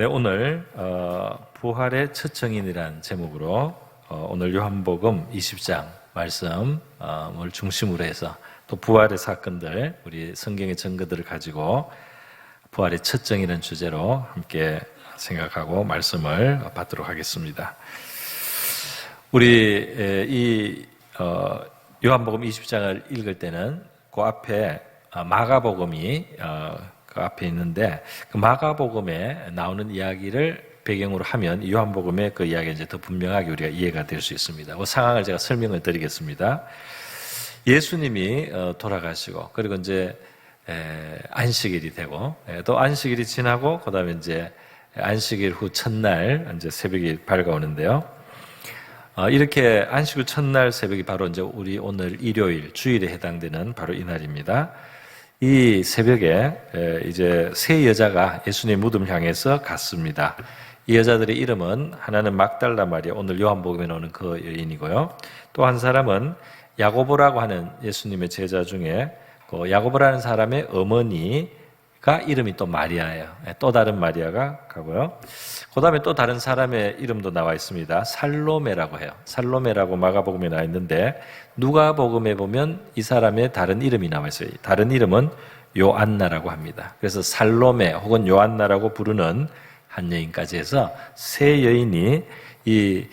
네, 오늘 부활의 첫 증인이라는 제목으로 오늘 요한복음 20장 말씀을 중심으로 해서 또 부활의 사건들, 우리 성경의 증거들을 가지고 부활의 첫 증인이라는 주제로 함께 생각하고 말씀을 받도록 하겠습니다. 우리 이 요한복음 20장을 읽을 때는 그 앞에 마가복음이 그 앞에 있는데, 그 마가복음에 나오는 이야기를 배경으로 하면 요한복음의 그 이야기가 이제 더 분명하게 우리가 이해가 될 수 있습니다. 그 상황을 제가 설명을 드리겠습니다. 예수님이 돌아가시고, 그리고 이제 안식일이 되고, 또 안식일이 지나고, 그 다음에 이제 안식일 후 첫날 이제 새벽이 밝아오는데요. 이렇게 안식일 첫날 새벽이 바로 이제 우리 오늘 일요일 주일에 해당되는 바로 이 날입니다. 이 새벽에 이제 세 여자가 예수님의 무덤을 향해서 갔습니다. 이 여자들의 이름은 하나는 막달라 마리아, 오늘 요한복음에 나오는 그 여인이고요. 또 한 사람은 야고보라고 하는 예수님의 제자 중에 그 야고보라는 사람의 어머니가 이름이 또 마리아예요. 또 다른 마리아가 가고요. 그 다음에 또 다른 사람의 이름도 나와 있습니다. 살로메라고 해요. 살로메라고 마가복음에 나와 있는데, 누가복음에 보면 이 사람의 다른 이름이 나와 있어요. 다른 이름은 요안나라고 합니다. 그래서 살로메 혹은 요안나라고 부르는 한 여인까지 해서 세 여인이 이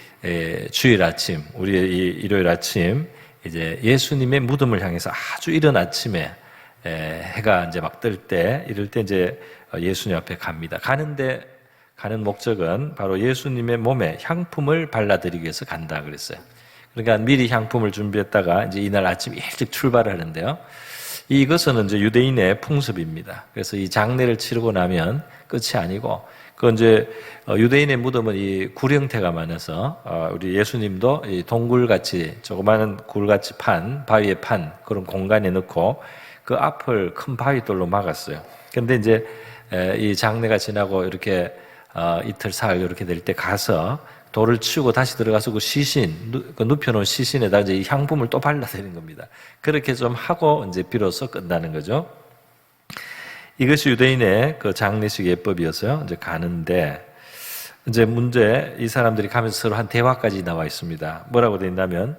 주일 아침, 우리의 이 일요일 아침 이제 예수님의 무덤을 향해서 아주 이른 아침에 해가 이제 막 뜰 때, 이럴 때 이제 예수님 앞에 갑니다. 가는 목적은 바로 예수님의 몸에 향품을 발라드리기 위해서 간다 그랬어요. 그러니까 미리 향품을 준비했다가 이제 이날 아침 일찍 출발을 하는데요. 이것은 이제 유대인의 풍습입니다. 그래서 이 장례를 치르고 나면 끝이 아니고, 그 이제 유대인의 무덤은 이 굴 형태가 많아서 우리 예수님도 이 동굴같이 조그마한 굴같이 바위에 판 그런 공간에 넣고 그 앞을 큰 바위돌로 막았어요. 그런데 이제 이 장례가 지나고 이렇게 이틀 사흘 이렇게 될 때 가서 돌을 치우고 다시 들어가서 그 시신, 그 눕혀놓은 시신에다 이제 이 향품을 또 발라드리는 겁니다. 그렇게 좀 하고 이제 비로소 끝나는 거죠. 이것이 유대인의 그 장례식 예법이어서요. 이제 가는데, 이제 문제, 이 사람들이 가면서 서로 한 대화까지 나와 있습니다. 뭐라고 되어 있냐면,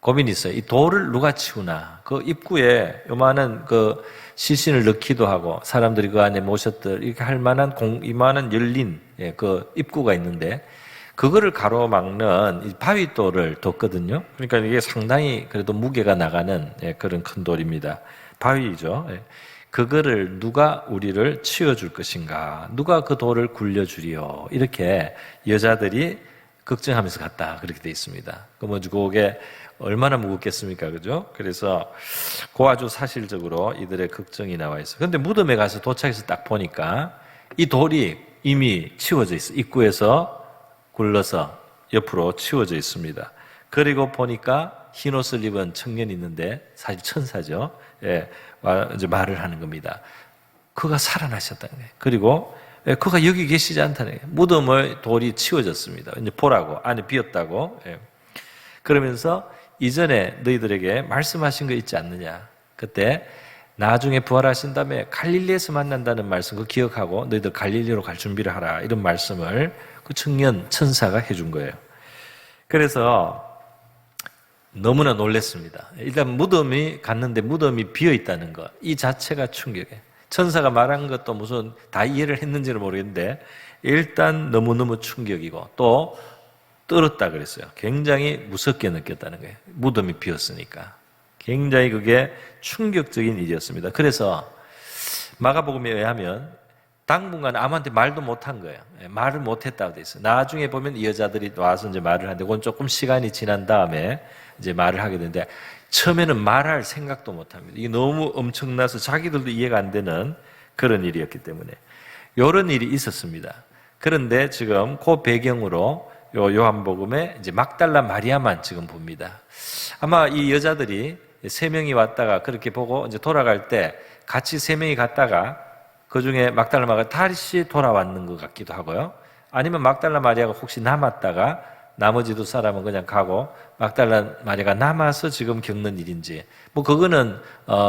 고민이 있어요. 이 돌을 누가 치우나? 그 입구에 요만한 그 시신을 넣기도 하고, 사람들이 그 안에 모셨들, 이렇게 할 만한 이만한 열린 그 입구가 있는데, 그거를 가로막는 이 바위돌을 뒀거든요. 그러니까 이게 상당히 그래도 무게가 나가는 그런 큰 돌입니다. 바위죠. 그거를 누가 우리를 치워줄 것인가? 누가 그 돌을 굴려주리요? 이렇게 여자들이 걱정하면서 갔다. 그렇게 돼 있습니다. 그게 얼마나 무겁겠습니까? 그죠? 그래서 그 아주 사실적으로 이들의 걱정이 나와 있어요. 그런데 무덤에 가서 도착해서 딱 보니까 이 돌이 이미 치워져 있어요. 입구에서 굴러서 옆으로 치워져 있습니다. 그리고 보니까 흰 옷을 입은 청년이 있는데 사실 천사죠. 이제 말을 하는 겁니다. 그가 살아나셨다는 거예요. 그리고 그가 여기 계시지 않다는 거예요. 무덤의 돌이 치워졌습니다. 이제 보라고, 안에 비었다고. 그러면서 이전에 너희들에게 말씀하신 거 있지 않느냐. 그때 나중에 부활하신 다음에 갈릴리에서 만난다는 말씀 그거 기억하고 너희들 갈릴리로 갈 준비를 하라. 이런 말씀을 그 청년 천사가 해준 거예요. 그래서 너무나 놀랐습니다. 일단 무덤이 갔는데 무덤이 비어있다는 것, 이 자체가 충격이에요. 천사가 말한 것도 무슨 다 이해를 했는지는 모르겠는데 일단 너무너무 충격이고 또 떨었다 그랬어요. 굉장히 무섭게 느꼈다는 거예요. 무덤이 비었으니까. 굉장히 그게 충격적인 일이었습니다. 그래서 마가복음에 의하면 당분간 아무한테 말도 못한 거예요. 말을 못했다고 돼 있어요. 나중에 보면 이 여자들이 와서 이제 말을 하는데 그건 조금 시간이 지난 다음에 이제 말을 하게 되는데 처음에는 말할 생각도 못 합니다. 이게 너무 엄청나서 자기들도 이해가 안 되는 그런 일이었기 때문에 이런 일이 있었습니다. 그런데 지금 그 배경으로 요한복음에 이제 막달라 마리아만 지금 봅니다. 아마 이 여자들이 세 명이 왔다가 그렇게 보고 이제 돌아갈 때 같이 세 명이 갔다가 그 중에 막달라 마리아가 다시 돌아왔는 것 같기도 하고요. 아니면 막달라 마리아가 혹시 남았다가 나머지 두 사람은 그냥 가고 막달라 마리아가 남아서 지금 겪는 일인지 그거는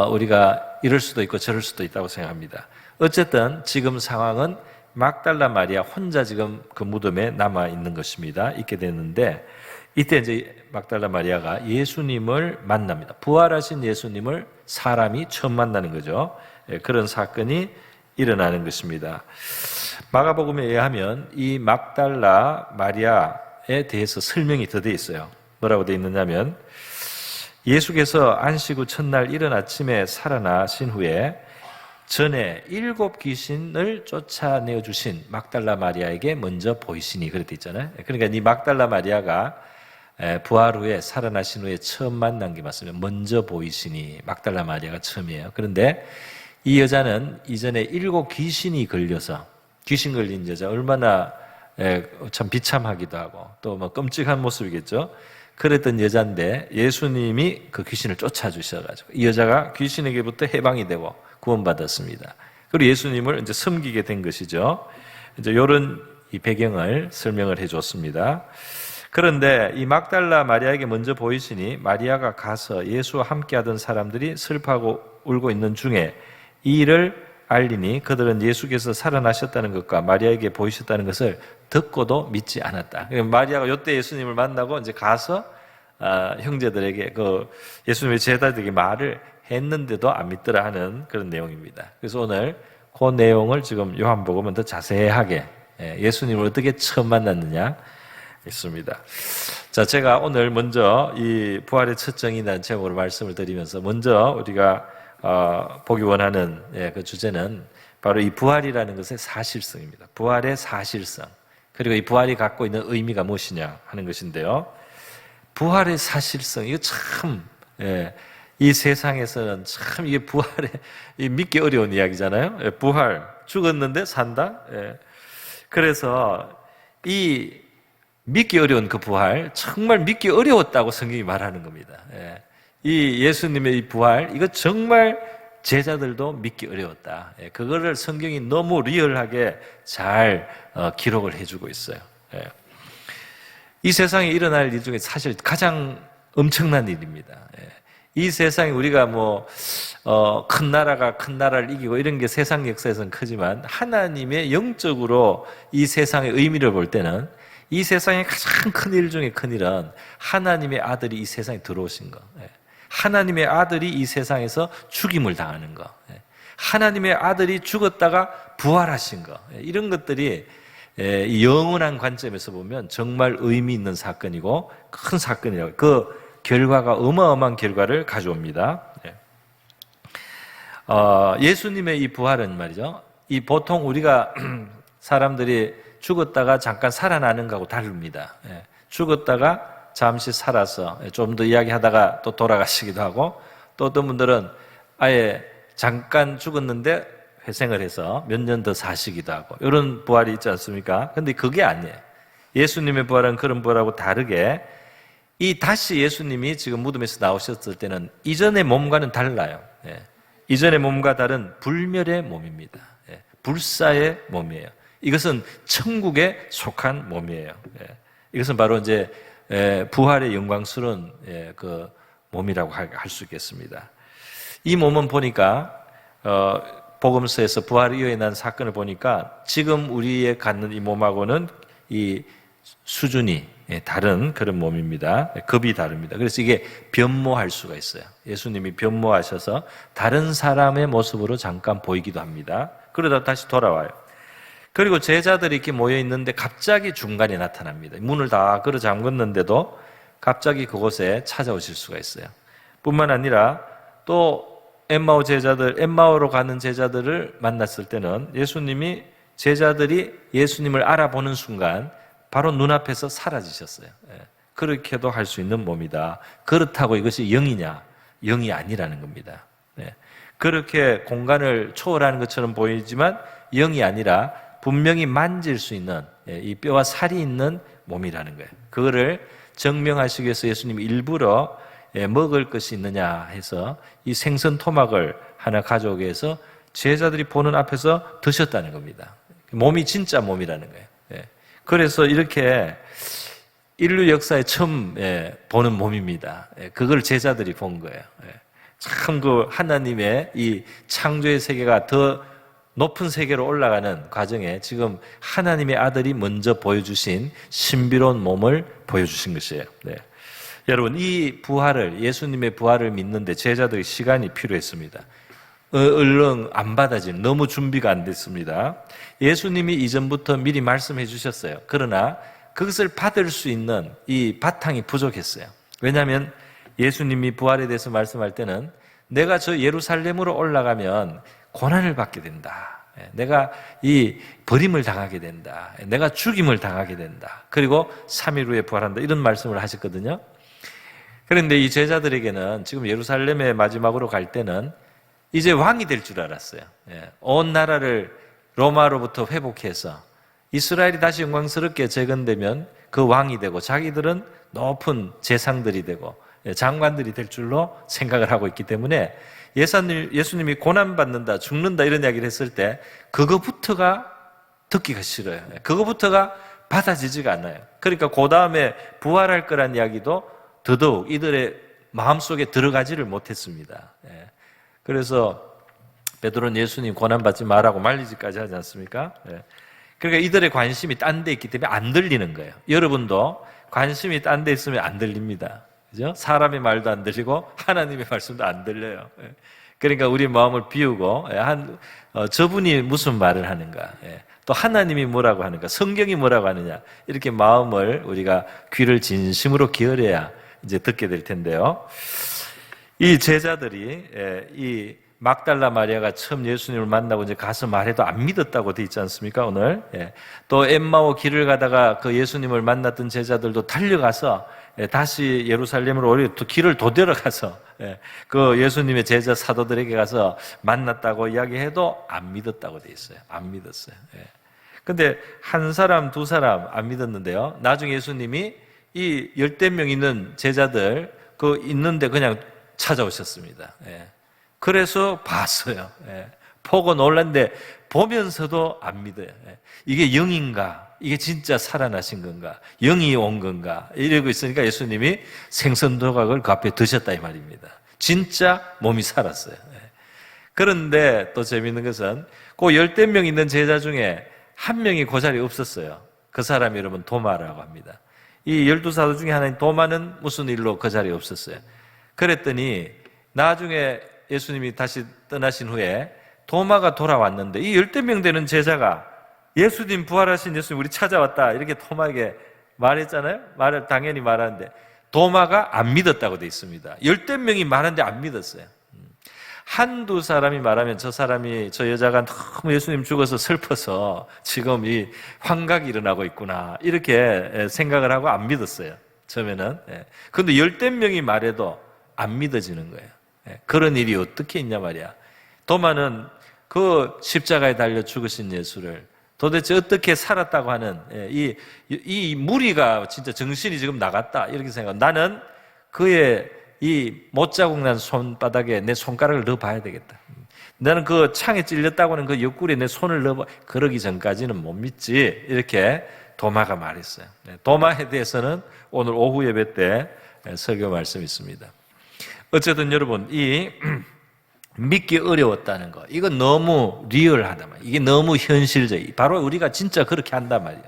우리가 이럴 수도 있고 저럴 수도 있다고 생각합니다. 어쨌든 지금 상황은 막달라 마리아 혼자 지금 그 무덤에 남아 있는 것입니다. 있게 됐는데 이때 이제 막달라 마리아가 예수님을 만납니다. 부활하신 예수님을 사람이 처음 만나는 거죠. 그런 사건이 일어나는 것입니다. 마가복음에 의하면 이 막달라 마리아에 대해서 설명이 더 돼 있어요. 뭐라고 돼 있느냐면 예수께서 안식 후 첫날 이른 아침에 살아나신 후에 전에 7 귀신을 쫓아내어 주신 막달라 마리아에게 먼저 보이시니 그렇게 있잖아요. 그러니까 이 막달라 마리아가 부활 후에 살아나신 후에 처음 만난 게 맞습니다. 먼저 보이시니 막달라 마리아가 처음이에요. 그런데 이 여자는 이전에 7 귀신이 걸려서 귀신 걸린 여자 얼마나 참 비참하기도 하고 또 뭐 끔찍한 모습이겠죠. 그랬던 여자인데 예수님이 그 귀신을 쫓아주셔가지고 이 여자가 귀신에게부터 해방이 되고 구원받았습니다. 그리고 예수님을 이제 섬기게 된 것이죠. 이제 이런 이 배경을 설명을 해줬습니다. 그런데 이 막달라 마리아에게 먼저 보이시니 마리아가 가서 예수와 함께하던 사람들이 슬퍼하고 울고 있는 중에 이 일을 알리니 그들은 예수께서 살아나셨다는 것과 마리아에게 보이셨다는 것을 듣고도 믿지 않았다. 마리아가 이때 예수님을 만나고 이제 가서 형제들에게 그 예수님의 제자들에게 말을 했는데도 안 믿더라 하는 그런 내용입니다. 그래서 오늘 그 내용을 지금 요한복음은 더 자세하게 예수님을 어떻게 처음 만났느냐 있습니다. 자, 제가 오늘 먼저 이 부활의 첫 정의라는 제목으로 말씀을 드리면서 먼저 우리가 보기 원하는 그 주제는 바로 이 부활이라는 것의 사실성입니다. 부활의 사실성. 그리고 이 부활이 갖고 있는 의미가 무엇이냐 하는 것인데요. 부활의 사실성, 이거 참, 이 세상에서는 참 이게 부활에 믿기 어려운 이야기잖아요. 부활, 죽었는데 산다. 그래서 이 믿기 어려운 그 부활, 정말 믿기 어려웠다고 성경이 말하는 겁니다. 이 예수님의 이 부활, 이거 정말 제자들도 믿기 어려웠다. 그거를 성경이 너무 리얼하게 잘 기록을 해주고 있어요. 이 세상에 일어날 일 중에 사실 가장 엄청난 일입니다. 이 세상에 우리가 큰 나라가 큰 나라를 이기고 이런 게 세상 역사에서는 크지만 하나님의 영적으로 이 세상의 의미를 볼 때는 이 세상의 가장 큰 일 중에 큰 일은 하나님의 아들이 이 세상에 들어오신 거. 하나님의 아들이 이 세상에서 죽임을 당하는 거. 하나님의 아들이 죽었다가 부활하신 거. 이런 것들이 영원한 관점에서 보면 정말 의미 있는 사건이고 큰 사건이라고. 그 결과가 어마어마한 결과를 가져옵니다. 예수님의 이 부활은 말이죠. 이 보통 우리가 사람들이 죽었다가 잠깐 살아나는 거하고 다릅니다. 죽었다가 잠시 살아서 좀 더 이야기하다가 또 돌아가시기도 하고 또 어떤 분들은 아예 잠깐 죽었는데 회생을 해서 몇 년 더 사시기도 하고 이런 부활이 있지 않습니까? 근데 그게 아니에요. 예수님의 부활은 그런 부활하고 다르게 이 다시 예수님이 지금 무덤에서 나오셨을 때는 이전의 몸과는 달라요. 이전의 몸과 다른 불멸의 몸입니다. 불사의 몸이에요. 이것은 천국에 속한 몸이에요. 이것은 바로 이제 부활의 영광스러운 그 몸이라고 할 수 있겠습니다. 이 몸은 보니까 복음서에서 부활 이후에 난 사건을 보니까 지금 우리의 갖는 이 몸하고는 이 수준이 다른 그런 몸입니다. 급이 다릅니다. 그래서 이게 변모할 수가 있어요. 예수님이 변모하셔서 다른 사람의 모습으로 잠깐 보이기도 합니다. 그러다 다시 돌아와요. 그리고 제자들이 이렇게 모여 있는데 갑자기 중간에 나타납니다. 문을 다 걸어 잠궜는데도 갑자기 그곳에 찾아오실 수가 있어요. 뿐만 아니라 또 엠마오로 가는 제자들을 만났을 때는 예수님이 제자들이 예수님을 알아보는 순간 바로 눈앞에서 사라지셨어요. 그렇게도 할 수 있는 몸이다. 그렇다고 이것이 영이냐? 영이 아니라는 겁니다. 그렇게 공간을 초월하는 것처럼 보이지만 영이 아니라 분명히 만질 수 있는 이 뼈와 살이 있는 몸이라는 거예요. 그거를 증명하시기 위해서 예수님이 일부러 먹을 것이 있느냐 해서 이 생선 토막을 하나 가져오게 해서 제자들이 보는 앞에서 드셨다는 겁니다. 몸이 진짜 몸이라는 거예요. 그래서 이렇게 인류 역사에 처음 보는 몸입니다. 그걸 제자들이 본 거예요. 참 그 하나님의 이 창조의 세계가 더 높은 세계로 올라가는 과정에 지금 하나님의 아들이 먼저 보여주신 신비로운 몸을 보여주신 것이에요. 네. 여러분, 이 부활을, 예수님의 부활을 믿는데 제자들의 시간이 필요했습니다. 얼른 안 받아지는, 너무 준비가 안 됐습니다. 예수님이 이전부터 미리 말씀해 주셨어요. 그러나 그것을 받을 수 있는 이 바탕이 부족했어요. 왜냐하면 예수님이 부활에 대해서 말씀할 때는 내가 저 예루살렘으로 올라가면 고난을 받게 된다. 내가 이 버림을 당하게 된다. 내가 죽임을 당하게 된다. 그리고 3일 후에 부활한다. 이런 말씀을 하셨거든요. 그런데 이 제자들에게는 지금 예루살렘에 마지막으로 갈 때는 이제 왕이 될 줄 알았어요. 온 나라를 로마로부터 회복해서 이스라엘이 다시 영광스럽게 재건되면 그 왕이 되고 자기들은 높은 재상들이 되고 장관들이 될 줄로 생각을 하고 있기 때문에 예수님이 고난받는다, 죽는다 이런 이야기를 했을 때 그거부터가 듣기가 싫어요. 그거부터가 받아지지가 않아요. 그러니까 그 다음에 부활할 거란 이야기도 더더욱 이들의 마음속에 들어가지를 못했습니다. 그래서 베드로는 예수님 고난받지 말라고 말리지까지 하지 않습니까? 그러니까 이들의 관심이 딴 데 있기 때문에 안 들리는 거예요. 여러분도 관심이 딴 데 있으면 안 들립니다. 그죠? 사람의 말도 안 들리고 하나님의 말씀도 안 들려요. 그러니까 우리 마음을 비우고 저분이 무슨 말을 하는가, 또 하나님이 뭐라고 하는가, 성경이 뭐라고 하느냐, 이렇게 마음을 우리가 귀를 진심으로 기울여야 이제 듣게 될 텐데요. 이 제자들이 이 막달라 마리아가 처음 예수님을 만나고 이제 가서 말해도 안 믿었다고 돼 있지 않습니까, 오늘? 또 엠마오 길을 가다가 그 예수님을 만났던 제자들도 달려가서 다시 예루살렘으로 오히려 또 길을 도드려가서 그 예수님의 제자 사도들에게 가서 만났다고 이야기해도 안 믿었다고 돼 있어요. 안 믿었어요. 근데 한 사람, 두 사람 안 믿었는데요. 나중에 예수님이 이 10명 있는 제자들 그 있는데 그냥 찾아오셨습니다. 그래서 봤어요. 보고 놀랐는데 보면서도 안 믿어요. 이게 영인가? 이게 진짜 살아나신 건가? 영이 온 건가? 이러고 있으니까 예수님이 생선 조각을 그 앞에 드셨다 이 말입니다. 진짜 몸이 살았어요. 그런데 또 재미있는 것은 그 10명 있는 제자 중에 한 명이 그 자리에 없었어요. 그 사람이 여러분 도마라고 합니다. 이 12사도 중에 하나인 도마는 무슨 일로 그 자리에 없었어요. 그랬더니 나중에 예수님이 다시 떠나신 후에 도마가 돌아왔는데 이 10명 되는 제자가 예수님 부활하신 예수님 우리 찾아왔다 이렇게 도마에게 말했잖아요. 말을 당연히 말하는데 도마가 안 믿었다고 돼 있습니다. 10명이 말하는데 안 믿었어요. 한두 사람이 말하면 저 사람이 저 여자가 너무 예수님 죽어서 슬퍼서 지금 이 환각이 일어나고 있구나 이렇게 생각을 하고 안 믿었어요. 처음에는. 그런데 10명이 말해도 안 믿어지는 거예요. 그런 일이 어떻게 있냐 말이야. 도마는 그 십자가에 달려 죽으신 예수를 도대체 어떻게 살았다고 하는 이 무리가 진짜 정신이 지금 나갔다 이렇게 생각하고 나는 그의 이 못자국 난 손바닥에 내 손가락을 넣어봐야 되겠다. 나는 그 창에 찔렸다고 하는 그 옆구리에 내 손을 넣어봐. 그러기 전까지는 못 믿지 이렇게 도마가 말했어요. 도마에 대해서는 오늘 오후 예배 때 설교 말씀이 있습니다. 어쨌든 여러분 이 믿기 어려웠다는 거 이건 너무 리얼하단 말이에요. 이게 너무 현실적이 바로 우리가 진짜 그렇게 한단 말이에요.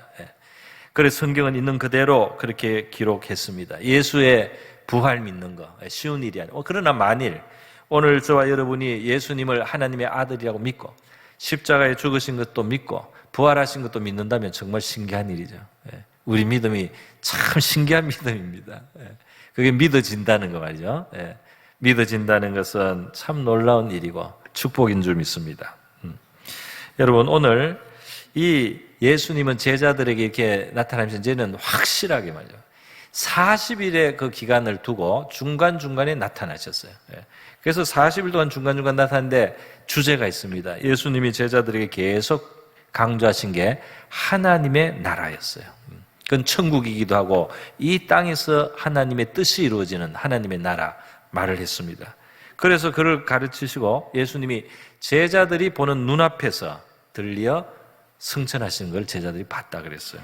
그래서 성경은 있는 그대로 그렇게 기록했습니다. 예수의 부활 믿는 거 쉬운 일이 아니에요. 그러나 만일 오늘 저와 여러분이 예수님을 하나님의 아들이라고 믿고 십자가에 죽으신 것도 믿고 부활하신 것도 믿는다면 정말 신기한 일이죠. 우리 믿음이 참 신기한 믿음입니다. 그게 믿어진다는 거 말이죠. 믿어진다는 것은 참 놀라운 일이고 축복인 줄 믿습니다. 여러분 오늘 이 예수님은 제자들에게 이렇게 나타나면서 이제는 확실하게 말이죠. 40일의 그 기간을 두고 중간중간에 나타나셨어요. 그래서 40일 동안 중간중간 나타났는데 주제가 있습니다. 예수님이 제자들에게 계속 강조하신 게 하나님의 나라였어요. 그건 천국이기도 하고 이 땅에서 하나님의 뜻이 이루어지는 하나님의 나라 말을 했습니다. 그래서 그를 가르치시고 예수님이 제자들이 보는 눈앞에서 들려 승천하시는 걸 제자들이 봤다 그랬어요.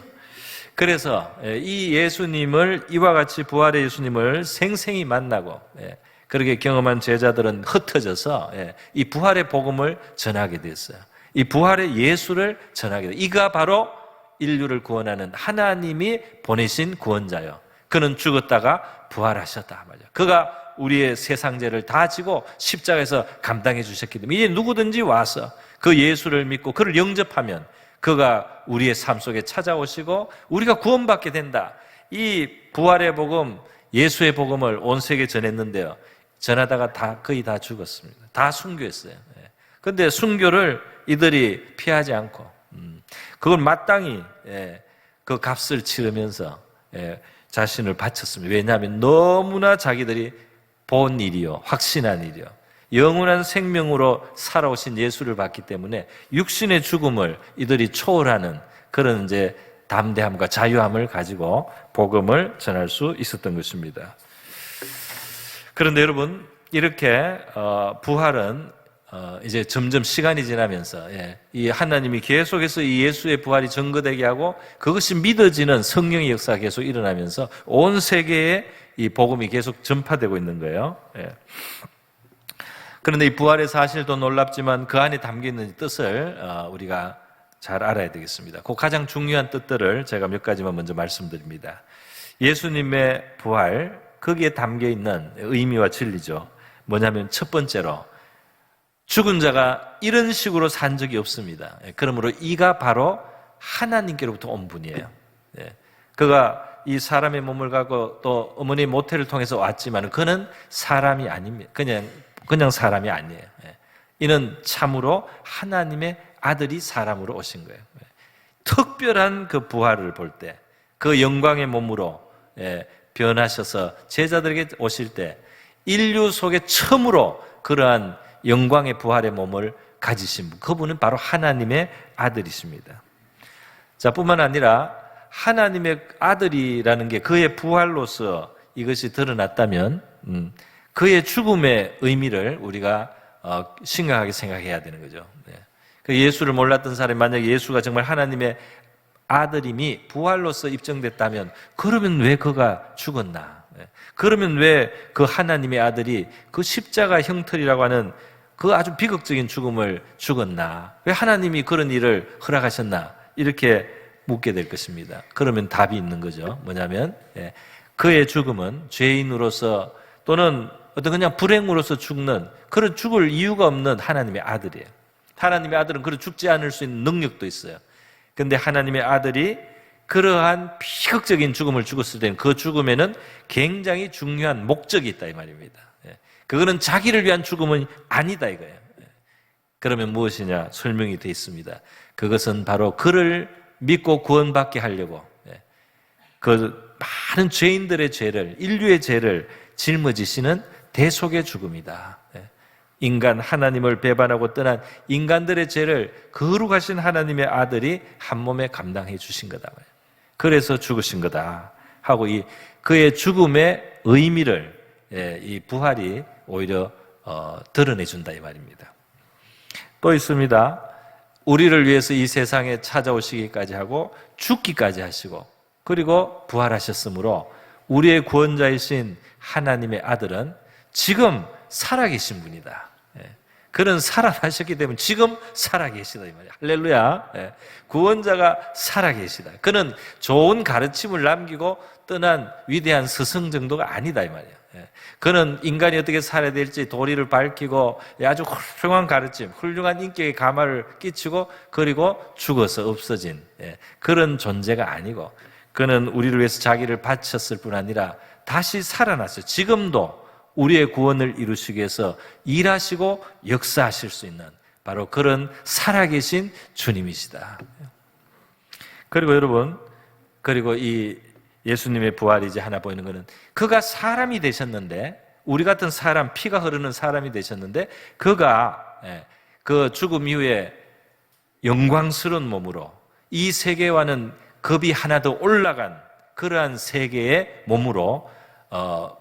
그래서 이 예수님을 이와 같이 부활의 예수님을 생생히 만나고 그렇게 경험한 제자들은 흩어져서 이 부활의 복음을 전하게 됐어요. 이 부활의 예수를 전하게 돼. 이가 바로 인류를 구원하는 하나님이 보내신 구원자요. 그는 죽었다가 부활하셨다 말이야. 그가 우리의 세상 죄를 다 지고 십자가에서 감당해 주셨기 때문에 이제 누구든지 와서 그 예수를 믿고 그를 영접하면 그가 우리의 삶 속에 찾아오시고 우리가 구원받게 된다. 이 부활의 복음, 예수의 복음을 온 세계에 전했는데요. 전하다가 거의 다 죽었습니다. 다 순교했어요. 그런데 순교를 이들이 피하지 않고 그걸 마땅히 그 값을 치르면서 자신을 바쳤습니다. 왜냐하면 너무나 자기들이 본 일이요, 확신한 일이요, 영원한 생명으로 살아오신 예수를 봤기 때문에 육신의 죽음을 이들이 초월하는 그런 이제 담대함과 자유함을 가지고 복음을 전할 수 있었던 것입니다. 그런데 여러분, 이렇게 부활은 이제 점점 시간이 지나면서 이 하나님이 계속해서 이 예수의 부활이 증거되게 하고 그것이 믿어지는 성령의 역사가 계속 일어나면서 온 세계에 이 복음이 계속 전파되고 있는 거예요. 그런데 이 부활의 사실도 놀랍지만 그 안에 담겨있는 뜻을 우리가 잘 알아야 되겠습니다. 그 가장 중요한 뜻들을 제가 몇 가지만 먼저 말씀드립니다. 예수님의 부활, 거기에 담겨있는 의미와 진리죠. 뭐냐면 첫 번째로 죽은 자가 이런 식으로 산 적이 없습니다. 그러므로 이가 바로 하나님께로부터 온 분이에요. 그가 이 사람의 몸을 갖고 또 어머니 모태를 통해서 왔지만 그는 사람이 아닙니다. 그냥 사람이 아니에요. 이는 참으로 하나님의 아들이 사람으로 오신 거예요. 특별한 그 부활을 볼 때, 그 영광의 몸으로 변하셔서 제자들에게 오실 때 인류 속에 처음으로 그러한 영광의 부활의 몸을 가지신 분, 그분은 바로 하나님의 아들이십니다. 자, 뿐만 아니라 하나님의 아들이라는 게 그의 부활로서 이것이 드러났다면 그의 죽음의 의미를 우리가 심각하게 생각해야 되는 거죠. 그 예수를 몰랐던 사람이 만약에 예수가 정말 하나님의 아들임이 부활로서 입증됐다면 그러면 왜 그가 죽었나? 그러면 왜 그 하나님의 아들이 그 십자가 형틀이라고 하는 그 아주 비극적인 죽음을 죽었나? 왜 하나님이 그런 일을 허락하셨나? 이렇게 묻게 될 것입니다. 그러면 답이 있는 거죠. 뭐냐면 그의 죽음은 죄인으로서 또는 어떤 그냥 불행으로서 죽는 그런 죽을 이유가 없는 하나님의 아들이에요. 하나님의 아들은 그런 죽지 않을 수 있는 능력도 있어요. 그런데 하나님의 아들이 그러한 비극적인 죽음을 죽었을 때는 그 죽음에는 굉장히 중요한 목적이 있다 이 말입니다. 그거는 자기를 위한 죽음은 아니다 이거예요. 그러면 무엇이냐? 설명이 되어 있습니다. 그것은 바로 그를 믿고 구원받게 하려고 그 많은 죄인들의 죄를, 인류의 죄를 짊어지시는 대속의 죽음이다. 인간 하나님을 배반하고 떠난 인간들의 죄를 거룩하신 하나님의 아들이 한 몸에 감당해 주신 거다. 그래서 죽으신 거다 하고 그의 죽음의 의미를 이 부활이 오히려 드러내 준다 이 말입니다. 또 있습니다. 우리를 위해서 이 세상에 찾아오시기까지 하고 죽기까지 하시고 그리고 부활하셨으므로 우리의 구원자이신 하나님의 아들은 지금 살아계신 분이다. 그는 살아나셨기 때문에 지금 살아계시다 이 말이야. 할렐루야. 구원자가 살아계시다. 그는 좋은 가르침을 남기고 떠난 위대한 스승 정도가 아니다 이 말이야. 그는 인간이 어떻게 살아야 될지 도리를 밝히고 아주 훌륭한 가르침, 훌륭한 인격의 가마를 끼치고 그리고 죽어서 없어진 그런 존재가 아니고 그는 우리를 위해서 자기를 바쳤을 뿐 아니라 다시 살아났어요. 지금도 우리의 구원을 이루시기 위해서 일하시고 역사하실 수 있는 바로 그런 살아계신 주님이시다. 그리고 여러분, 그리고 이 예수님의 부활이 이제 하나 보이는 것은 그가 사람이 되셨는데 우리 같은 사람, 피가 흐르는 사람이 되셨는데 그가 그 죽음 이후에 영광스러운 몸으로 이 세계와는 급이 하나 더 올라간 그러한 세계의 몸으로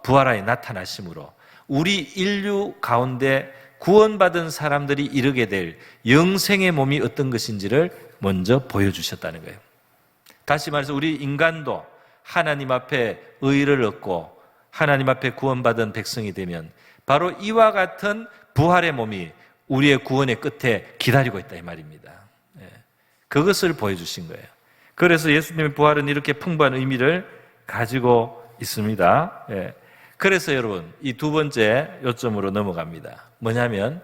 부활하여 나타나심으로 우리 인류 가운데 구원받은 사람들이 이르게 될 영생의 몸이 어떤 것인지를 먼저 보여주셨다는 거예요. 다시 말해서 우리 인간도 하나님 앞에 의를 얻고 하나님 앞에 구원받은 백성이 되면 바로 이와 같은 부활의 몸이 우리의 구원의 끝에 기다리고 있다 이 말입니다. 그것을 보여주신 거예요. 그래서 예수님의 부활은 이렇게 풍부한 의미를 가지고 있습니다. 그래서 여러분 이 두 번째 요점으로 넘어갑니다. 뭐냐면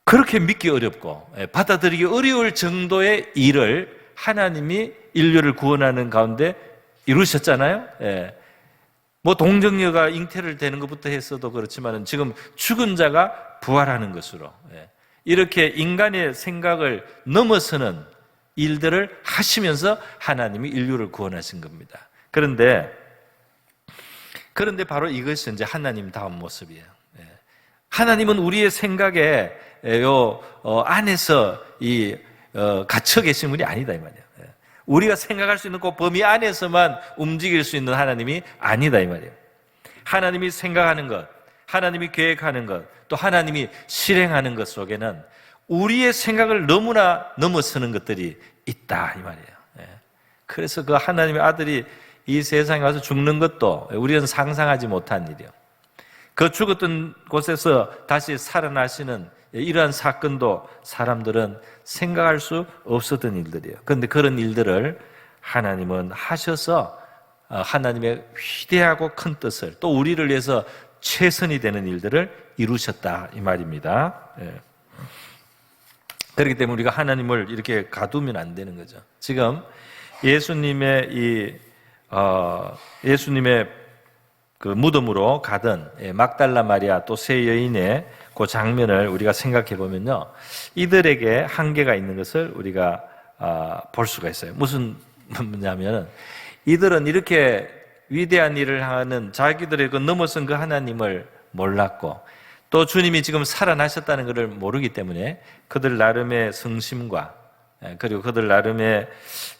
그렇게 믿기 어렵고 받아들이기 어려울 정도의 일을 하나님이 인류를 구원하는 가운데 이루셨잖아요. 뭐 동정녀가 잉태를 되는 것부터 했어도 그렇지만 지금 죽은 자가 부활하는 것으로 이렇게 인간의 생각을 넘어서는 일들을 하시면서 하나님이 인류를 구원하신 겁니다. 그런데 바로 이것이 이제 하나님다운 모습이에요. 하나님은 우리의 생각에 안에서 갇혀 계신 분이 아니다 이 말이에요. 우리가 생각할 수 있는 그 범위 안에서만 움직일 수 있는 하나님이 아니다 이 말이에요. 하나님이 생각하는 것, 하나님이 계획하는 것, 또 하나님이 실행하는 것 속에는 우리의 생각을 너무나 넘어서는 것들이 있다 이 말이에요. 그래서 그 하나님의 아들이 이 세상에 와서 죽는 것도 우리는 상상하지 못한 일이에요. 그 죽었던 곳에서 다시 살아나시는 이러한 사건도 사람들은 생각할 수 없었던 일들이에요. 그런데 그런 일들을 하나님은 하셔서 하나님의 위대하고 큰 뜻을 또 우리를 위해서 최선이 되는 일들을 이루셨다 이 말입니다. 그렇기 때문에 우리가 하나님을 이렇게 가두면 안 되는 거죠. 지금 예수님의 그 무덤으로 가던 막달라 마리아 또 세 여인의 그 장면을 우리가 생각해 보면요, 이들에게 한계가 있는 것을 우리가 볼 수가 있어요. 무슨 뭐냐면 이들은 이렇게 위대한 일을 하는 자기들의 그 넘어선 그 하나님을 몰랐고 또 주님이 지금 살아나셨다는 것을 모르기 때문에 그들 나름의 성심과 그리고 그들 나름의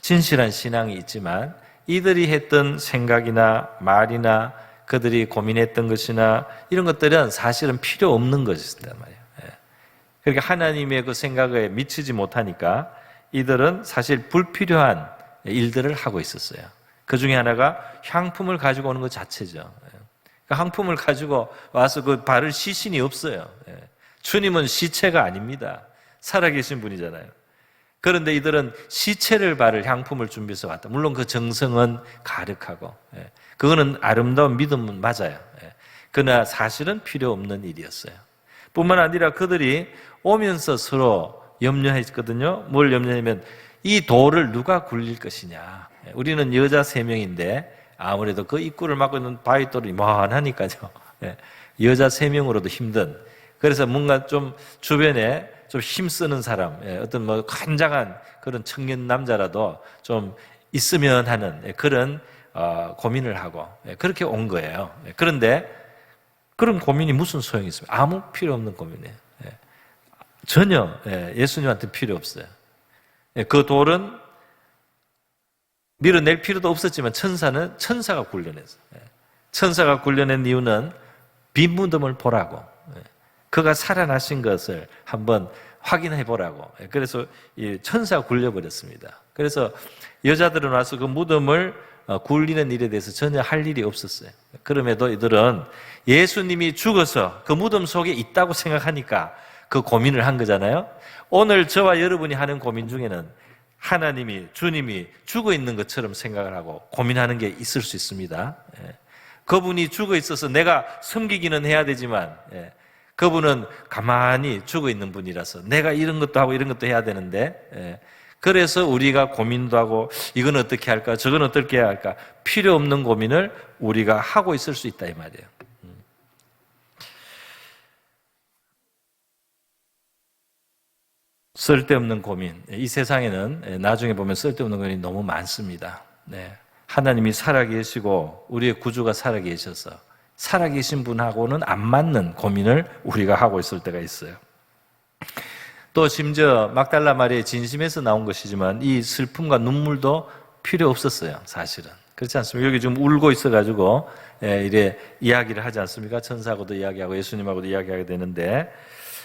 진실한 신앙이 있지만 이들이 했던 생각이나 말이나 그들이 고민했던 것이나 이런 것들은 사실은 필요 없는 것이었단 말이에요. 그러니까 하나님의 그 생각에 미치지 못하니까 이들은 사실 불필요한 일들을 하고 있었어요. 그 중에 하나가 향품을 가지고 오는 것 자체죠. 그 향품을 가지고 와서 그 발을 시신이 없어요. 주님은 시체가 아닙니다. 살아계신 분이잖아요. 그런데 이들은 시체를 바를 향품을 준비해서 왔다. 물론 그 정성은 가득하고 그거는 아름다운 믿음은 맞아요. 그러나 사실은 필요 없는 일이었어요. 뿐만 아니라 그들이 오면서 서로 염려했거든요. 뭘 염려하냐면 이 돌을 누가 굴릴 것이냐. 우리는 여자 3명인데 아무래도 그 입구를 막고 있는 바위돌이 이만하니까요. 여자 3명으로도 힘든. 그래서 뭔가 좀 주변에 좀 힘쓰는 사람, 어떤 뭐 간장한 그런 청년 남자라도 좀 있으면 하는 그런 고민을 하고 그렇게 온 거예요. 그런데 그런 고민이 무슨 소용이 있습니까? 아무 필요 없는 고민이에요. 전혀 예수님한테 필요 없어요. 그 돌은 밀어낼 필요도 없었지만 천사가 굴려냈어요. 천사가 굴려낸 이유는 빈 무덤을 보라고, 그가 살아나신 것을 한번 확인해 보라고. 그래서 이 천사가 굴려버렸습니다. 그래서 여자들은 와서 그 무덤을 굴리는 일에 대해서 전혀 할 일이 없었어요. 그럼에도 이들은 예수님이 죽어서 그 무덤 속에 있다고 생각하니까 그 고민을 한 거잖아요. 오늘 저와 여러분이 하는 고민 중에는 하나님이, 주님이 죽어 있는 것처럼 생각을 하고 고민하는 게 있을 수 있습니다. 그분이 죽어 있어서 내가 섬기기는 해야 되지만 그분은 가만히 죽어 있는 분이라서 내가 이런 것도 하고 이런 것도 해야 되는데, 그래서 우리가 고민도 하고 이건 어떻게 할까 저건 어떻게 해야 할까 필요 없는 고민을 우리가 하고 있을 수 있다 이 말이에요. 쓸데없는 고민. 이 세상에는 나중에 보면 쓸데없는 고민이 너무 많습니다. 하나님이 살아계시고 우리의 구주가 살아계셔서 살아계신 분하고는 안 맞는 고민을 우리가 하고 있을 때가 있어요. 또 심지어 막달라 마리아의 진심에서 나온 것이지만 이 슬픔과 눈물도 필요 없었어요. 사실은 그렇지 않습니까? 여기 지금 울고 있어가지고 이래 이야기를 하지 않습니까? 천사하고도 이야기하고 예수님하고도 이야기하게 되는데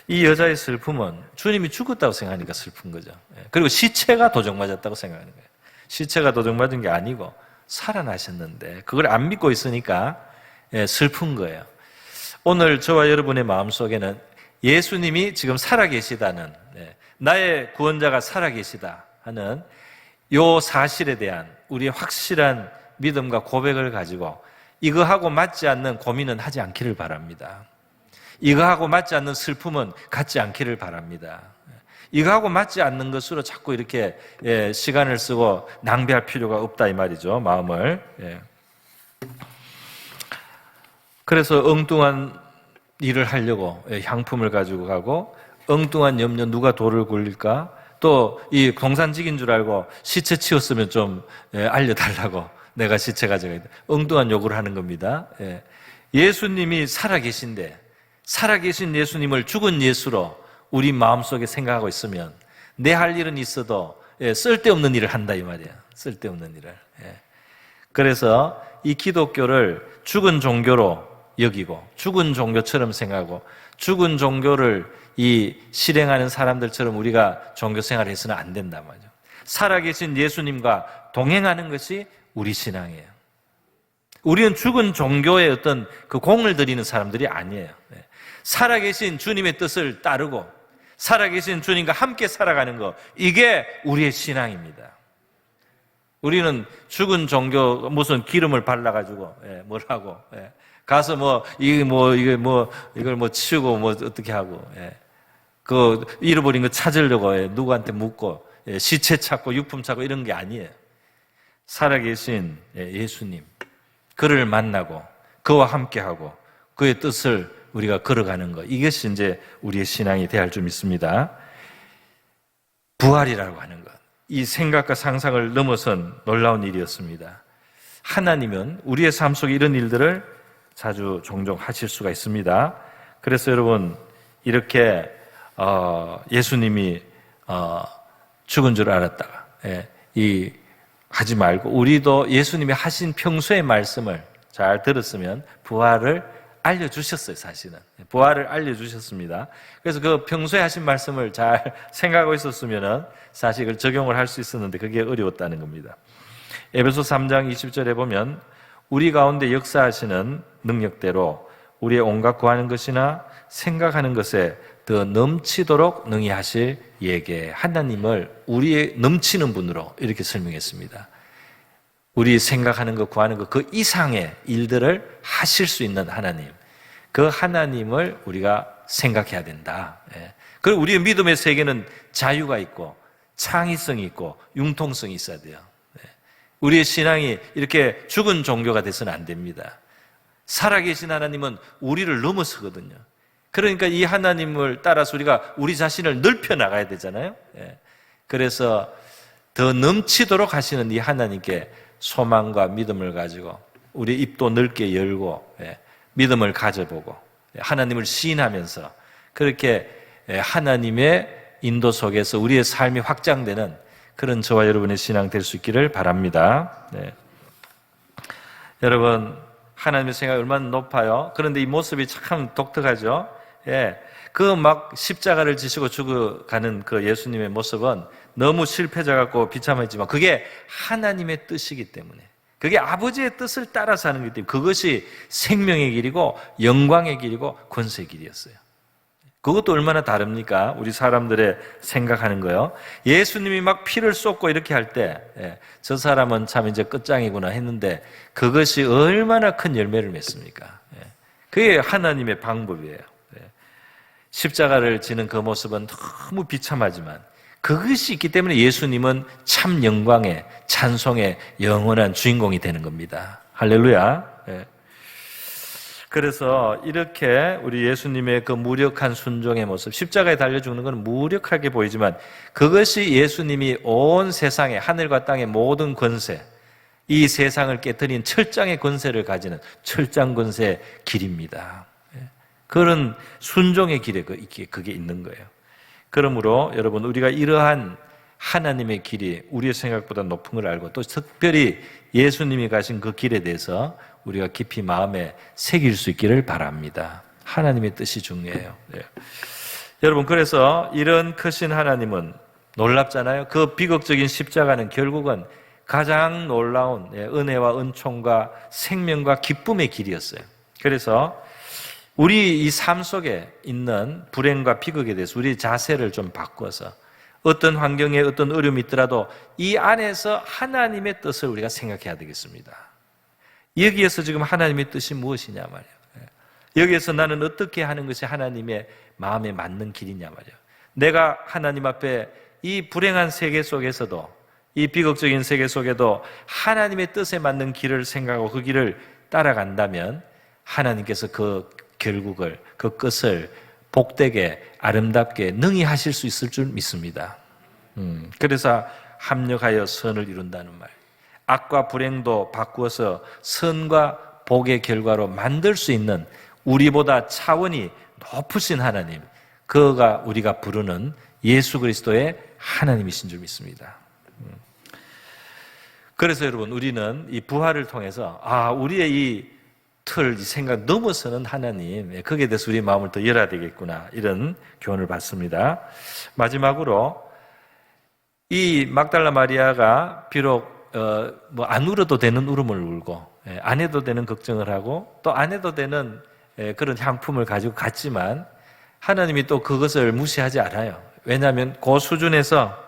이 여자의 슬픔은 주님이 죽었다고 생각하니까 슬픈 거죠. 그리고 시체가 도적맞았다고 생각하는 거예요. 시체가 도적맞은 게 아니고 살아나셨는데 그걸 안 믿고 있으니까 슬픈 거예요. 오늘 저와 여러분의 마음속에는 예수님이 지금 살아계시다는, 나의 구원자가 살아계시다 하는 이 사실에 대한 우리의 확실한 믿음과 고백을 가지고 이거하고 맞지 않는 고민은 하지 않기를 바랍니다. 이거하고 맞지 않는 슬픔은 갖지 않기를 바랍니다. 이거하고 맞지 않는 것으로 자꾸 이렇게 시간을 쓰고 낭비할 필요가 없다 이 말이죠. 마음을. 그래서 엉뚱한 일을 하려고 향품을 가지고 가고, 엉뚱한 염려, 누가 돌을 굴릴까, 또 이 공산직인 줄 알고 시체 치웠으면 좀 알려달라고 내가 시체 가져가야 돼. 엉뚱한 요구를 하는 겁니다. 예수님이 살아계신데, 살아계신 예수님을 죽은 예수로 우리 마음속에 생각하고 있으면 내 할 일은 있어도 쓸데없는 일을 한다 이 말이야. 쓸데없는 일을. 그래서 이 기독교를 죽은 종교로 여기고 죽은 종교처럼 생각하고 죽은 종교를 이 실행하는 사람들처럼 우리가 종교 생활을 해서는 안 된단 말이죠. 살아계신 예수님과 동행하는 것이 우리 신앙이에요. 우리는 죽은 종교의 어떤 그 공을 들이는 사람들이 아니에요. 살아계신 주님의 뜻을 따르고 살아계신 주님과 함께 살아가는 것, 이게 우리의 신앙입니다. 우리는 죽은 종교 무슨 기름을 발라가지고 뭐라고 가서 이걸 치우고 어떻게 하고 그 잃어버린 거 찾으려고 누구한테 묻고 시체 찾고 유품 찾고 이런 게 아니에요. 살아계신 예수님, 그를 만나고 그와 함께하고 그의 뜻을 우리가 걸어가는 것, 이것이 이제 우리의 신앙이 되어야 할 줄 믿습니다. 부활이라고 하는 것, 이 생각과 상상을 넘어선 놀라운 일이었습니다. 하나님은 우리의 삶 속에 이런 일들을 자주 종종 하실 수가 있습니다. 그래서 여러분, 이렇게 예수님이 죽은 줄 알았다가 하지 말고, 우리도 예수님이 하신 평소의 말씀을 잘 들었으면 부활을 알려주셨어요. 사실은 부활을 알려주셨습니다. 그래서 그 평소에 하신 말씀을 잘 생각하고 있었으면 사실 그걸 적용을 할 수 있었는데 그게 어려웠다는 겁니다. 에베소 3장 20절에 보면 우리 가운데 역사하시는 능력대로 우리의 온갖 구하는 것이나 생각하는 것에 더 넘치도록 능히 하실 예게, 하나님을 우리의 넘치는 분으로 이렇게 설명했습니다. 우리 생각하는 것, 구하는 것, 그 이상의 일들을 하실 수 있는 하나님, 그 하나님을 우리가 생각해야 된다. 그리고 우리의 믿음의 세계는 자유가 있고 창의성이 있고 융통성이 있어야 돼요. 우리의 신앙이 이렇게 죽은 종교가 돼서는 안 됩니다. 살아계신 하나님은 우리를 넘어서거든요. 그러니까 이 하나님을 따라서 우리가 우리 자신을 넓혀 나가야 되잖아요. 그래서 더 넘치도록 하시는 이 하나님께 소망과 믿음을 가지고 우리 입도 넓게 열고 믿음을 가져보고 하나님을 시인하면서 그렇게 하나님의 인도 속에서 우리의 삶이 확장되는 그런 저와 여러분의 신앙 될 수 있기를 바랍니다. 여러분, 하나님의 생각이 얼마나 높아요. 그런데 이 모습이 참 독특하죠. 그 막 십자가를 지시고 죽어가는 그 예수님의 모습은 너무 실패자 같고 비참하지만 그게 하나님의 뜻이기 때문에, 그게 아버지의 뜻을 따라서 하는 거기 때문에 그것이 생명의 길이고 영광의 길이고 권세의 길이었어요. 그것도 얼마나 다릅니까? 우리 사람들의 생각하는 거요. 예수님이 막 피를 쏟고 이렇게 할 때, 저 사람은 참 이제 끝장이구나 했는데 그것이 얼마나 큰 열매를 맺습니까? 그게 하나님의 방법이에요. 십자가를 지는 그 모습은 너무 비참하지만 그것이 있기 때문에 예수님은 참 영광의, 찬송의 영원한 주인공이 되는 겁니다. 할렐루야. 그래서 이렇게 우리 예수님의 그 무력한 순종의 모습, 십자가에 달려 죽는 건 무력하게 보이지만 그것이 예수님이 온 세상에, 하늘과 땅의 모든 권세, 이 세상을 깨뜨린 철장의 권세를 가지는 철장 권세의 길입니다. 그런 순종의 길에 그게 있는 거예요. 그러므로 여러분, 우리가 이러한 하나님의 길이 우리의 생각보다 높은 걸 알고 또 특별히 예수님이 가신 그 길에 대해서 우리가 깊이 마음에 새길 수 있기를 바랍니다. 하나님의 뜻이 중요해요. 여러분, 그래서 이런 크신 하나님은 놀랍잖아요. 그 비극적인 십자가는 결국은 가장 놀라운 은혜와 은총과 생명과 기쁨의 길이었어요. 그래서 우리 이 삶 속에 있는 불행과 비극에 대해서 우리 자세를 좀 바꿔서 어떤 환경에 어떤 어려움이 있더라도 이 안에서 하나님의 뜻을 우리가 생각해야 되겠습니다. 여기에서 지금 하나님의 뜻이 무엇이냐 말이에요. 여기에서 나는 어떻게 하는 것이 하나님의 마음에 맞는 길이냐 말이에요. 내가 하나님 앞에 이 불행한 세계 속에서도, 이 비극적인 세계 속에도 하나님의 뜻에 맞는 길을 생각하고 그 길을 따라간다면 하나님께서 그 결국을, 그 끝을 복되게 아름답게 능히 하실 수 있을 줄 믿습니다. 그래서 합력하여 선을 이룬다는 말, 악과 불행도 바꾸어서 선과 복의 결과로 만들 수 있는 우리보다 차원이 높으신 하나님, 그가 우리가 부르는 예수 그리스도의 하나님이신 줄 믿습니다. 그래서 여러분, 우리는 이 부활을 통해서 우리의 이 이 생각 넘어서는 하나님, 거기에 대해서 우리의 마음을 더 열어야 되겠구나, 이런 교훈을 받습니다. 마지막으로 이 막달라 마리아가 비록 안 울어도 되는 울음을 울고 안 해도 되는 걱정을 하고 또 안 해도 되는 그런 향품을 가지고 갔지만 하나님이 또 그것을 무시하지 않아요. 왜냐하면 그 수준에서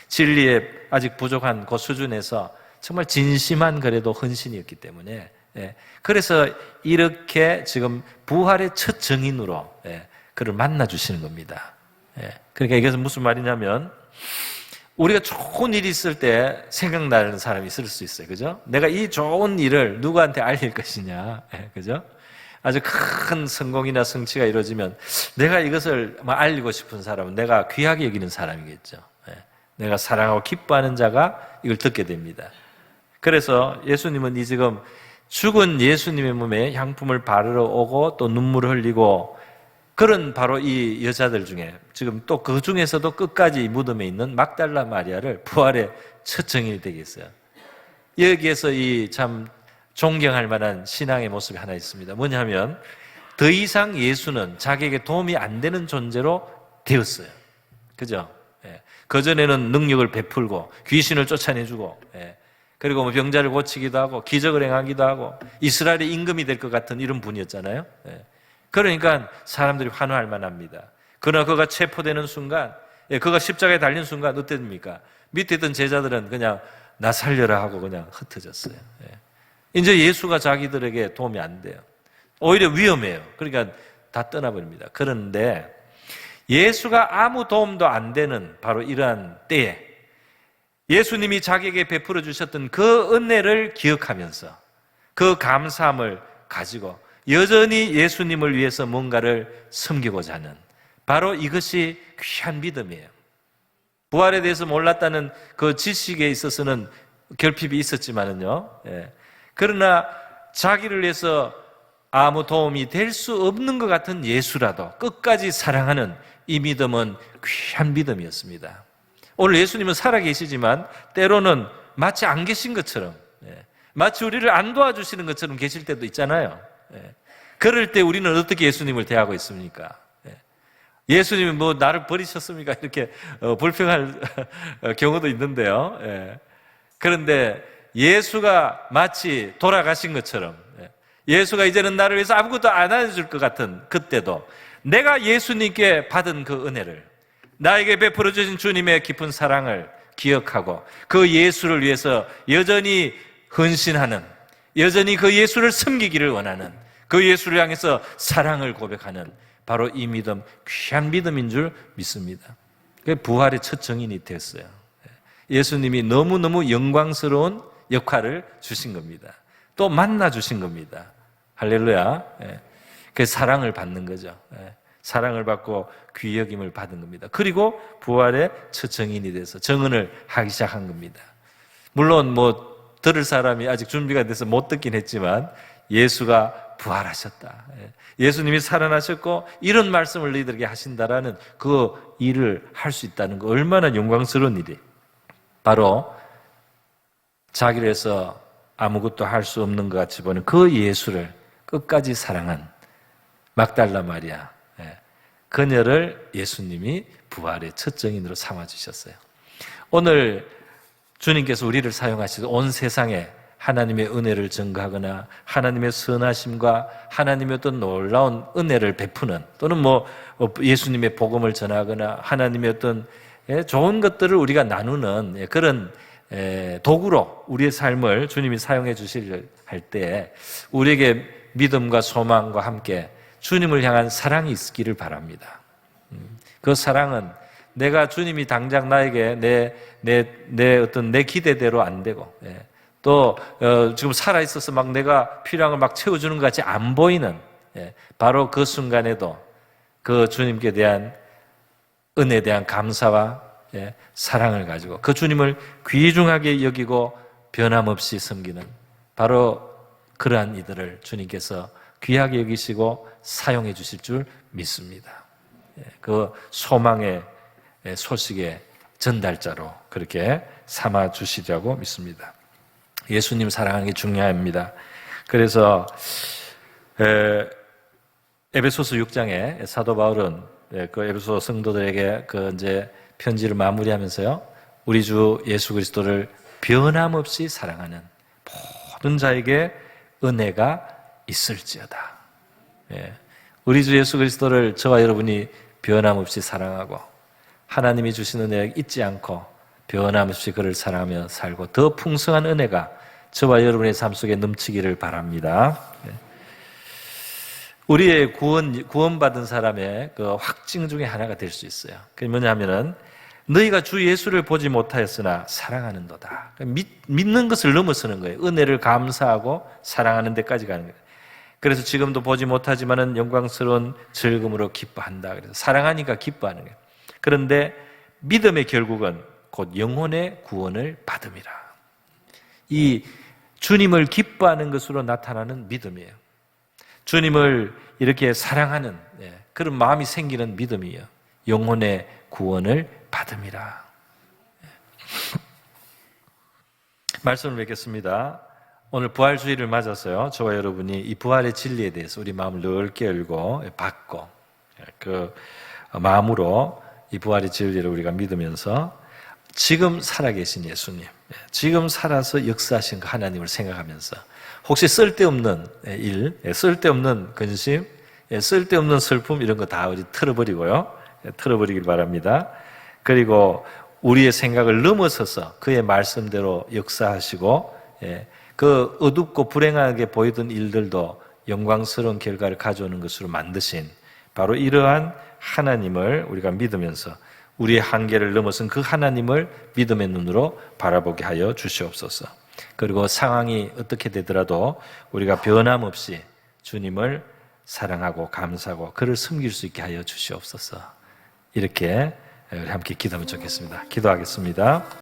진리에 아직 부족한 그 수준에서 정말 진심한 그래도 헌신이었기 때문에, 그래서 이렇게 지금 부활의 첫 증인으로 그를 만나주시는 겁니다. 그러니까 이것은 무슨 말이냐면, 우리가 좋은 일이 있을 때 생각나는 사람이 있을 수 있어요. 그죠? 내가 이 좋은 일을 누구한테 알릴 것이냐. 그죠? 아주 큰 성공이나 성취가 이루어지면 내가 이것을 알리고 싶은 사람은 내가 귀하게 여기는 사람이겠죠. 내가 사랑하고 기뻐하는 자가 이걸 듣게 됩니다. 그래서 예수님은 이 지금 죽은 예수님의 몸에 향품을 바르러 오고 또 눈물을 흘리고 그런 바로 이 여자들 중에 지금 또 그 중에서도 끝까지 무덤에 있는 막달라 마리아를 부활의 첫 증인이 되겠어요. 여기에서 이 참 존경할 만한 신앙의 모습이 하나 있습니다. 뭐냐면 더 이상 예수는 자기에게 도움이 안 되는 존재로 되었어요. 그죠? 그전에는 능력을 베풀고 귀신을 쫓아내주고 그리고 뭐 병자를 고치기도 하고 기적을 행하기도 하고 이스라엘의 임금이 될 것 같은 이런 분이었잖아요. 그러니까 사람들이 환호할 만합니다. 그러나 그가 체포되는 순간, 그가 십자가에 달린 순간 어땠습니까? 밑에 있던 제자들은 그냥 나 살려라 하고 그냥 흩어졌어요. 이제 예수가 자기들에게 도움이 안 돼요. 오히려 위험해요. 그러니까 다 떠나버립니다. 그런데 예수가 아무 도움도 안 되는 바로 이러한 때에 예수님이 자기에게 베풀어 주셨던 그 은혜를 기억하면서 그 감사함을 가지고 여전히 예수님을 위해서 뭔가를 섬기고자 하는 바로 이것이 귀한 믿음이에요. 부활에 대해서 몰랐다는 그 지식에 있어서는 결핍이 있었지만은요. 그러나 자기를 위해서 아무 도움이 될 수 없는 것 같은 예수라도 끝까지 사랑하는 이 믿음은 귀한 믿음이었습니다. 오늘 예수님은 살아계시지만 때로는 마치 안 계신 것처럼, 마치 우리를 안 도와주시는 것처럼 계실 때도 있잖아요. 그럴 때 우리는 어떻게 예수님을 대하고 있습니까? 예수님이 뭐 나를 버리셨습니까? 이렇게 불평할 경우도 있는데요. 그런데 예수가 마치 돌아가신 것처럼, 예수가 이제는 나를 위해서 아무것도 안 해줄 것 같은 그때도 내가 예수님께 받은 그 은혜를, 나에게 베풀어 주신 주님의 깊은 사랑을 기억하고 그 예수를 위해서 여전히 헌신하는, 여전히 그 예수를 섬기기를 원하는, 그 예수를 향해서 사랑을 고백하는 바로 이 믿음, 귀한 믿음인 줄 믿습니다. 그게 부활의 첫 증인이 됐어요. 예수님이 너무너무 영광스러운 역할을 주신 겁니다. 또 만나 주신 겁니다. 할렐루야. 그 사랑을 받는 거죠. 사랑을 받고 귀 여김을 받은 겁니다. 그리고 부활의 첫 증인이 돼서 증언을 하기 시작한 겁니다. 물론 뭐 들을 사람이 아직 준비가 돼서 못 듣긴 했지만 예수가 부활하셨다, 예수님이 살아나셨고 이런 말씀을 너희들에게 하신다라는 그 일을 할 수 있다는 거 얼마나 영광스러운 일이에요. 바로 자기를 해서 아무것도 할 수 없는 것 같이 보는 그 예수를 끝까지 사랑한 막달라 마리아, 그녀를 예수님이 부활의 첫 증인으로 삼아주셨어요. 오늘 주님께서 우리를 사용하셔서 온 세상에 하나님의 은혜를 증거하거나 하나님의 선하심과 하나님의 어떤 놀라운 은혜를 베푸는, 또는 예수님의 복음을 전하거나 하나님의 어떤 좋은 것들을 우리가 나누는 그런 도구로 우리의 삶을 주님이 사용해 주실 할 때 우리에게 믿음과 소망과 함께 주님을 향한 사랑이 있기를 바랍니다. 그 사랑은 내가 주님이 당장 나에게 내 기대대로 안 되고, 또 지금 살아 있어서 막 내가 필요한 걸 막 채워주는 것 같이 안 보이는, 바로 그 순간에도 그 주님께 대한 은혜에 대한 감사와 사랑을 가지고 그 주님을 귀중하게 여기고 변함없이 섬기는, 바로 그러한 이들을 주님께서 귀하게 여기시고 사용해 주실 줄 믿습니다. 그 소망의 소식의 전달자로 그렇게 삼아 주시려고 믿습니다. 예수님 사랑하는 게 중요합니다. 그래서 에베소서 6장에 사도 바울은 그 에베소 성도들에게 그 이제 편지를 마무리하면서요, 우리 주 예수 그리스도를 변함없이 사랑하는 모든 자에게 은혜가 있을지어다. 우리 주 예수 그리스도를 저와 여러분이 변함없이 사랑하고 하나님이 주신 은혜에 잊지 않고 변함없이 그를 사랑하며 살고 더 풍성한 은혜가 저와 여러분의 삶 속에 넘치기를 바랍니다. 우리의 구원받은 사람의 그 확증 중에 하나가 될 수 있어요. 그게 뭐냐면은 너희가 주 예수를 보지 못하였으나 사랑하는도다. 믿는 것을 넘어서는 거예요. 은혜를 감사하고 사랑하는 데까지 가는 거예요. 그래서 지금도 보지 못하지만은 영광스러운 즐거움으로 기뻐한다. 그래서 사랑하니까 기뻐하는 거예요. 그런데 믿음의 결국은 곧 영혼의 구원을 받음이라. 이 주님을 기뻐하는 것으로 나타나는 믿음이에요. 주님을 이렇게 사랑하는 그런 마음이 생기는 믿음이에요. 영혼의 구원을 받음이라. 말씀을 맺겠습니다. 오늘 부활주의를 맞아서요, 저와 여러분이 이 부활의 진리에 대해서 우리 마음을 넓게 열고 받고 그 마음으로 이 부활의 진리를 우리가 믿으면서 지금 살아계신 예수님, 지금 살아서 역사하신 그 하나님을 생각하면서 혹시 쓸데없는 일, 쓸데없는 근심, 쓸데없는 슬픔 이런 거 다 우리 틀어버리고요, 틀어버리길 바랍니다. 그리고 우리의 생각을 넘어서서 그의 말씀대로 역사하시고 그 어둡고 불행하게 보이던 일들도 영광스러운 결과를 가져오는 것으로 만드신 바로 이러한 하나님을 우리가 믿으면서 우리의 한계를 넘어선 그 하나님을 믿음의 눈으로 바라보게 하여 주시옵소서. 그리고 상황이 어떻게 되더라도 우리가 변함없이 주님을 사랑하고 감사하고 그를 섬길 수 있게 하여 주시옵소서. 이렇게 우리 함께 기도하면 좋겠습니다. 기도하겠습니다.